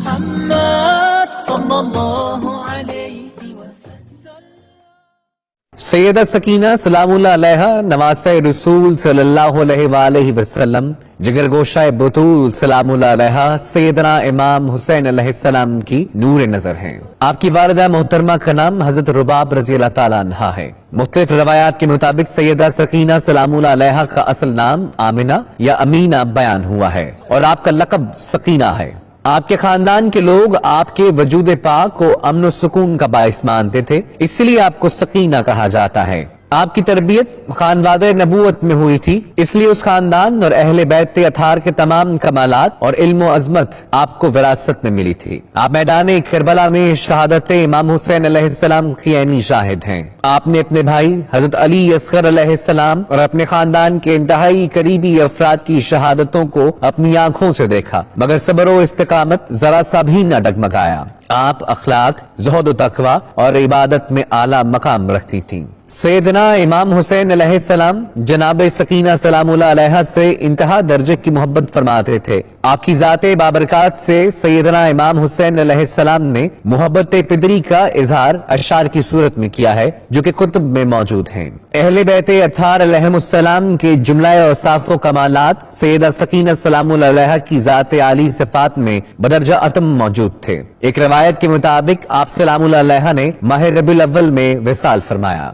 محمد صلی اللہ علیہ وسلم. سیدہ سکینہ سلام اللہ علیہا نواسہ رسول صلی اللہ علیہ وآلہ وسلم، جگر گوشہ بطول سلام اللہ علیہا، سیدنا امام حسین علیہ السلام کی نور نظر ہیں. آپ کی والدہ محترمہ کا نام حضرت رباب رضی اللہ تعالیٰ عنہ ہے. مختلف روایات کے مطابق سیدہ سکینہ سلام اللہ علیہا کا اصل نام آمنہ یا امینہ بیان ہوا ہے اور آپ کا لقب سکینہ ہے. آپ کے خاندان کے لوگ آپ کے وجود پاک کو امن و سکون کا باعث مانتے تھے، اس لیے آپ کو سکینہ کہا جاتا ہے. آپ کی تربیت خانوادہ نبوت میں ہوئی تھی، اس لیے اس خاندان اور اہل بیت اطہار کے تمام کمالات اور علم و عظمت آپ کو وراثت میں ملی تھی. آپ میدان کربلا میں شہادت امام حسین علیہ السلام کی عینی شاہد ہیں. آپ نے اپنے بھائی حضرت علی اصغر علیہ السلام اور اپنے خاندان کے انتہائی قریبی افراد کی شہادتوں کو اپنی آنکھوں سے دیکھا، مگر صبر و استقامت ذرا سا بھی نہ ڈگمگایا. آپ اخلاق، زہد و تقوی اور عبادت میں اعلیٰ مقام رکھتی تھیں. سیدنا امام حسین علیہ السلام جناب سکینہ سلام اللہ علیہا سے انتہا درجے کی محبت فرماتے تھے. آپ کی ذات بابرکات سے سیدنا امام حسین علیہ السلام نے محبت پدری کا اظہار اشعار کی صورت میں کیا ہے جو کہ کتب میں موجود ہیں. اہل بیت اطہار علیہم السلام کے جملہ اوصاف و کمالات سیدہ سکینہ سلام اللہ علیہا کی ذات عالی صفات میں بدرجہ اتم موجود تھے. ایک روایت کے مطابق آپ سلام اللہ علیہا نے ماہ ربیع الاول میں وصال فرمایا.